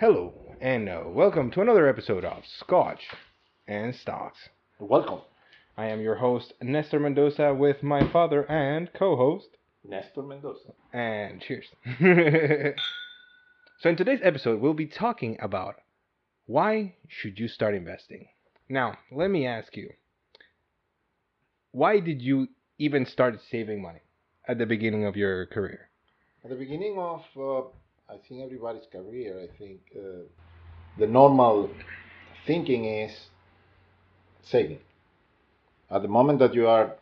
Hello, and welcome to another episode of Scotch and Stocks. Welcome, I am your host, Nestor Mendoza, with my father and co-host. Nestor Mendoza. And cheers. So in today's episode, we'll be talking about why should you start investing. Now, let me ask you, why did you even start saving money at the beginning of your career? At the beginning of, I think everybody's career, I think the normal thinking is saving. At the moment that you are,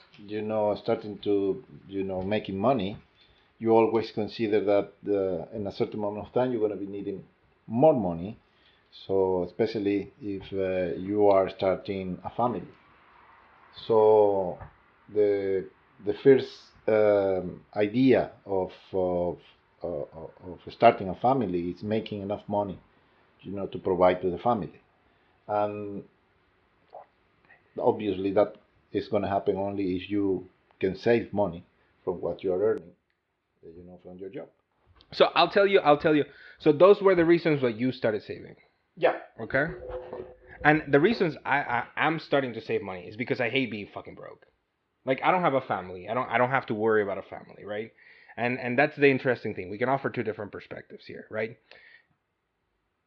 starting to, making money, you always consider that in a certain moment of time you're going to be needing more money. So especially if you are starting a family. So the first idea of starting a family is making enough money, to provide to the family, and obviously that is going to happen only if you can save money from what you are earning, from your job. So I'll tell you. So those were the reasons why you started saving. Yeah. Okay? And the reasons I'm starting to save money is because I hate being fucking broke. Like I don't have a family. I don't have to worry about a family, right? And that's the interesting thing. We can offer two different perspectives here, right?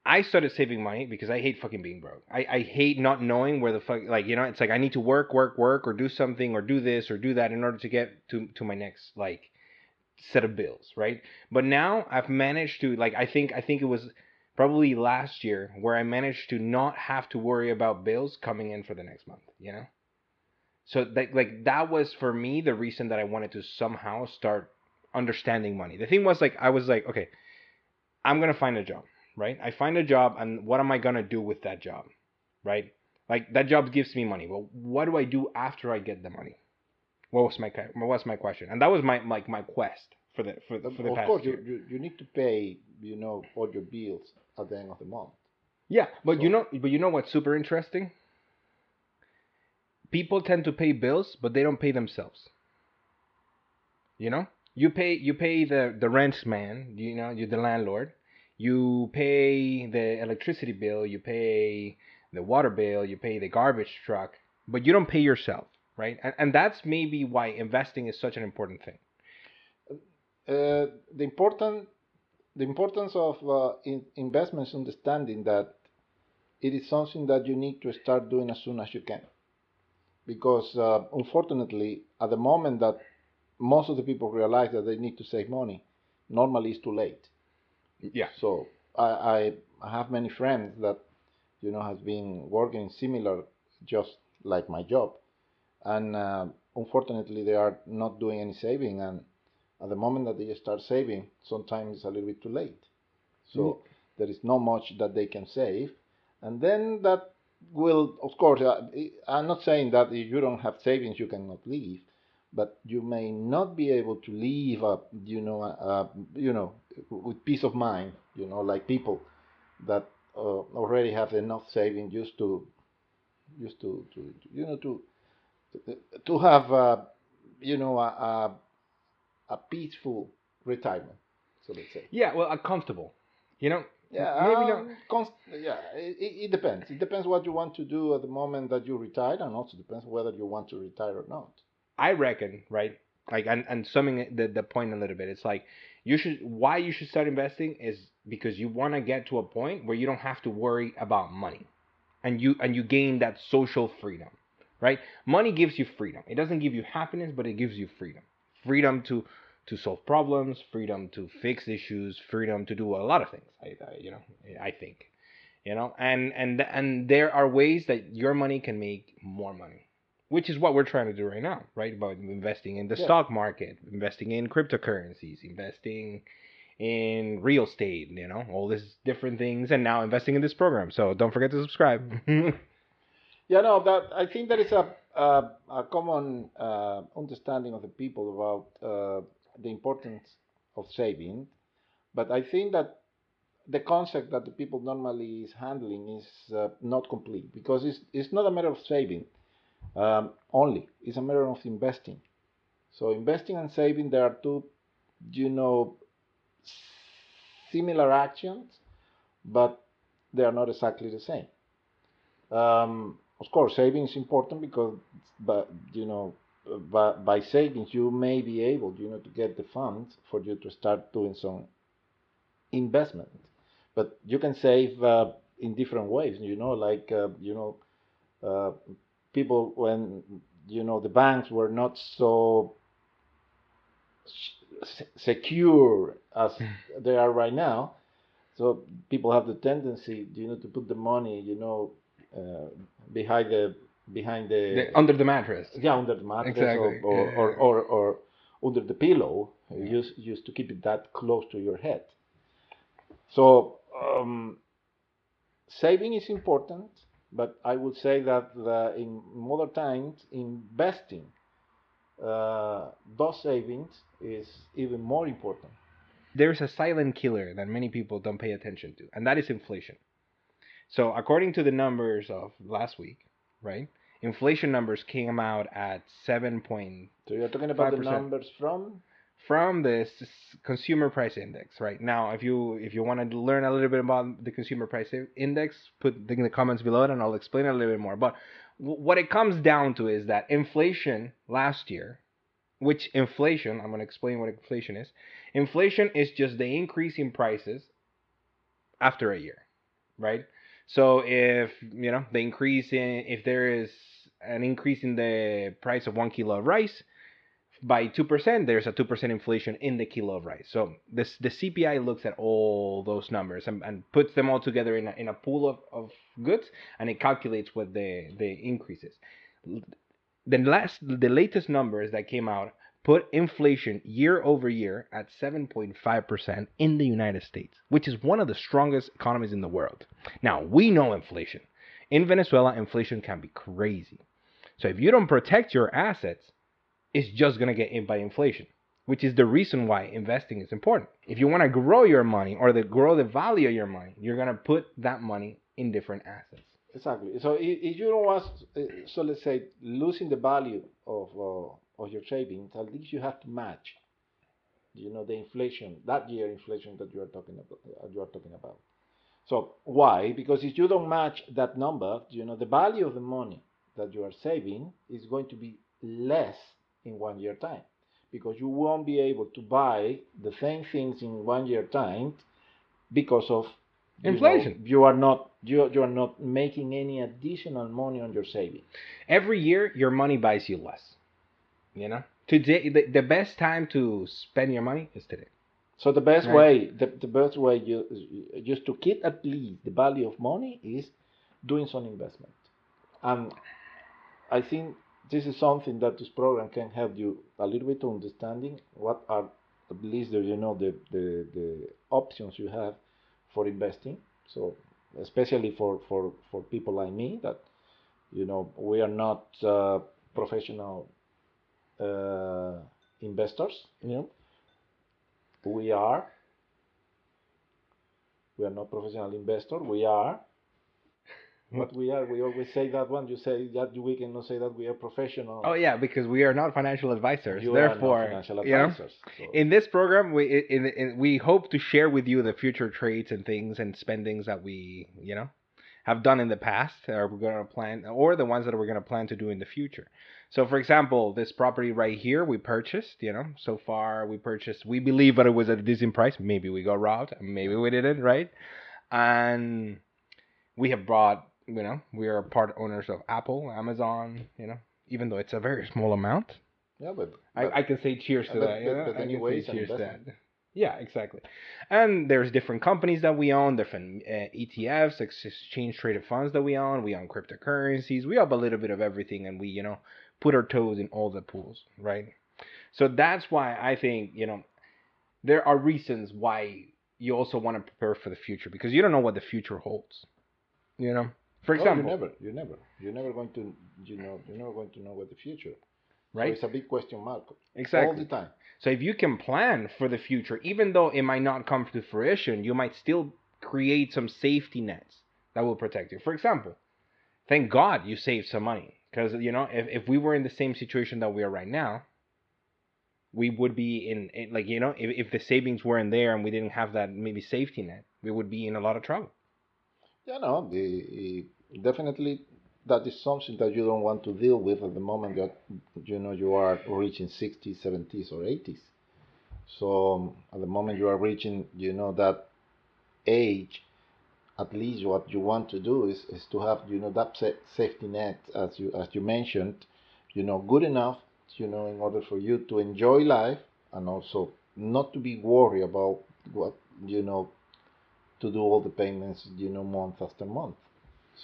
I started saving money because I hate fucking being broke. I hate not knowing where the fuck, like, it's like I need to work, or do something, or do this, or do that in order to get to my next, like, set of bills, right? But now I've managed to, like, I think it was probably last year where I managed to not have to worry about bills coming in for the next month. So that was for me the reason that I wanted to somehow start understanding money. The thing was, like, I was like, okay, I'm gonna find a job, right? I find a job, and what am I gonna do with that job, right? Like that job gives me money. Well, what do I do after I get the money? What was my question? And that was my quest for the Of past course, year. you need to pay, all your bills at the end of the month. Yeah, but So you know what's super interesting? People tend to pay bills, but they don't pay themselves. You know, you pay the rent man. You're the landlord. You pay the electricity bill. You pay the water bill. You pay the garbage truck, but you don't pay yourself, right? And that's maybe why investing is such an important thing. uh, the important the importance of investments, understanding that it is something that you need to start doing as soon as you can, because unfortunately at the moment that most of the people realize that they need to save money, normally it's too late. Yeah. So I have many friends that has been working similar, just like my job, and unfortunately they are not doing any saving, and at the moment that they start saving, sometimes it's a little bit too late. So there is not much that they can save, and then that will, of course, I'm not saying that if you don't have savings you cannot live, but you may not be able to live with peace of mind, like people that already have enough saving just to have you know a, a, a peaceful retirement, so let's say. Yeah. Well, comfortable. You know, Yeah, maybe not. yeah. It depends. It depends what you want to do at the moment that you retire, and also depends whether you want to retire or not. I reckon, right? Like, and summing the point a little bit, it's like why you should start investing is because you want to get to a point where you don't have to worry about money, and you gain that social freedom, right? Money gives you freedom. It doesn't give you happiness, but it gives you freedom. Freedom to solve problems, freedom to fix issues, freedom to do a lot of things. I think, and there are ways that your money can make more money, which is what we're trying to do right now, right? About investing in the Yeah. stock market, investing in cryptocurrencies, investing in real estate, all these different things, and now investing in this program. So don't forget to subscribe. Yeah, no, that I think there is a common understanding of the people about the importance of saving, but I think that the concept that the people normally is handling is not complete, because it's not a matter of saving only; it's a matter of investing. So investing and saving, there are two, you know, similar actions, but they are not exactly the same. Of course, saving is important because, but by savings you may be able, to get the funds for you to start doing some investment. But you can save in different ways. Like uh, people when the banks were not so secure as they are right now. So people have the tendency, to put the money, uh, behind the Under the mattress. yeah, under the mattress, Exactly. or under the pillow. Yeah. Used to keep it that close to your head. So saving is important, but I would say that in modern times, investing those savings is even more important. There's a silent killer that many people don't pay attention to, and that is inflation. So, according to the numbers of last week, right, inflation numbers came out at 7.5%. So you're talking about the numbers from the consumer price index. Right now, if you want to learn a little bit about the consumer price index, put in the comments below it, and I'll explain a little bit more. But what it comes down to is that inflation last year, which inflation, I'm going to explain what inflation is. Inflation is just the increase in prices after a year, right? So if the increase in, if there is an increase in the price of 1 kilo of rice by 2%, there's a 2% inflation in the kilo of rice. So the CPI looks at all those numbers and puts them all together in a pool of goods, and it calculates what the increase is. The latest numbers that came out put inflation year over year at 7.5% in the United States, which is one of the strongest economies in the world. Now, we know inflation. In Venezuela, inflation can be crazy. So if you don't protect your assets, it's just going to get hit by inflation, which is the reason why investing is important. If you want to grow your money or grow the value of your money, you're going to put that money in different assets. Exactly. So if you don't want, so let's say losing the value of your savings, at least you have to match, the inflation, that year inflation that you are talking about. So why? Because if you don't match that number, the value of the money that you are saving is going to be less in 1 year time, because you won't be able to buy the same things in 1 year time because of inflation. You are not making any additional money on your saving. Every year, your money buys you less. Today, the best time to spend your money is today. So the best way, just to keep at least the value of money is doing some investment. And I think this is something that this program can help you a little bit to understanding what are at least the options you have for investing. So especially for people like me that we are not professional investors. We are not professional investors. We are what we are. We always say that one. You say that we cannot say that we are professional. Oh yeah, because we are not financial advisors. Therefore, are not financial advisors. So. In this program, we hope to share with you the future trades and things and spendings that we have done in the past, or we're going to plan, or the ones that we're going to plan to do in the future. So, for example, this property right here we purchased. So far we purchased. We believe that it was at a decent price. Maybe we got robbed. Maybe we didn't. Right? And we have bought. We are part owners of Apple, Amazon. Even though it's a very small amount. Yeah, but I can say cheers to that. But anyways, cheers to that. Yeah, exactly. And there's different companies that we own, different ETFs, exchange traded funds that we own. We own cryptocurrencies. We have a little bit of everything, and we put our toes in all the pools, right? So that's why I think there are reasons why you also want to prepare for the future, because you don't know what the future holds. For example, you're never going to you're never going to know what the future. Right. So it's a big question mark. Exactly. All the time. So if you can plan for the future, even though it might not come to fruition, you might still create some safety nets that will protect you. For example, thank God you saved some money, because if we were in the same situation that we are right now, we would be in if the savings weren't there and we didn't have that maybe safety net, we would be in a lot of trouble. Yeah, no, definitely that is something that you don't want to deal with at the moment that you are reaching 60s, 70s, or 80s. So at the moment you are reaching that age, at least what you want to do is to have that safety net as you mentioned, good enough, in order for you to enjoy life and also not to be worried about what you know to do all the payments, month after month.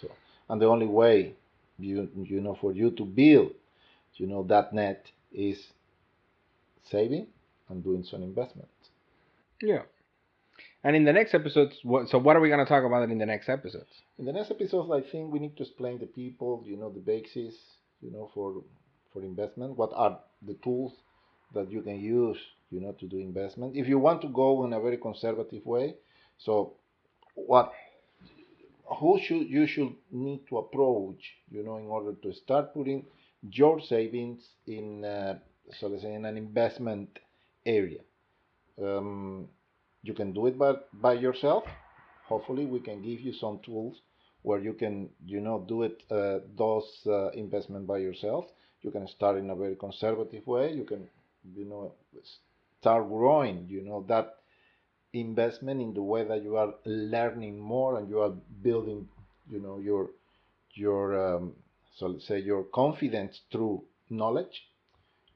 So, and the only way, for you to build, that net is saving and doing some investments. Yeah. And in the next episodes, what are we gonna talk about in the next episodes? In the next episodes, I think we need to explain the people, the basis, for investment. What are the tools that you can use, to do investment? If you want to go in a very conservative way, so what who should you should need to approach, in order to start putting your savings in, so let's say, in an investment area. Um, you can do it by yourself. Hopefully, we can give you some tools where you can, do it, those investment by yourself. You can start in a very conservative way. You can, you know, start growing, that investment in the way that you are learning more and you are building, your so let's say your confidence through knowledge,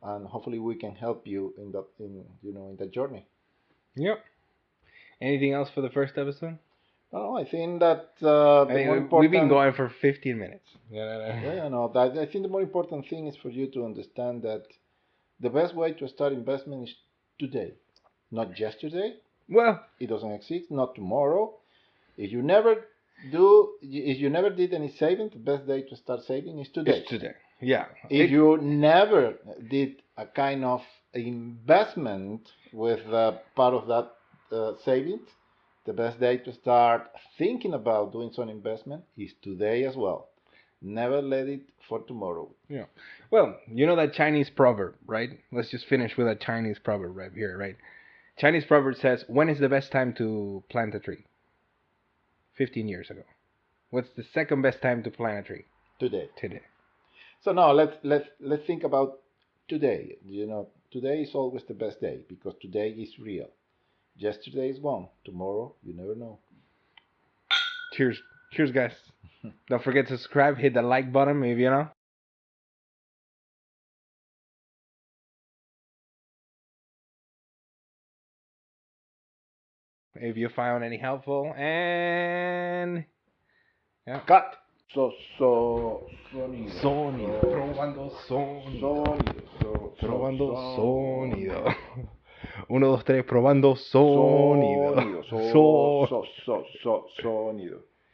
and hopefully we can help you in that journey. Yep. Anything else for the first episode? No, I think that I the more think we've been important, going for 15 minutes. Yeah. yeah, no, that I think the more important thing is for you to understand that the best way to start investment is today, not yesterday. Well, It doesn't exist, not tomorrow. If you never did any saving, the best day to start saving is today. it's today. Yeah. If you never did a kind of investment with part of that savings, the best day to start thinking about doing some investment is today as well. Never let it for tomorrow. Yeah. Well, you know that Chinese proverb, right? Let's just finish with a Chinese proverb right here, right? Chinese proverb says, "When is the best time to plant a tree?" 15 years ago. What's the second best time to plant a tree? Today. Today. So now let's think about today. Today is always the best day because today is real. Yesterday is gone. Tomorrow you never know. Cheers. Cheers, guys. Don't forget to subscribe, hit the like button if you know. If you found any helpful, and yeah. Cut. Sonido. Sonido. Probando sonido. Probando sonido. Uno, dos, tres, probando sonido. Sonido. Sonido.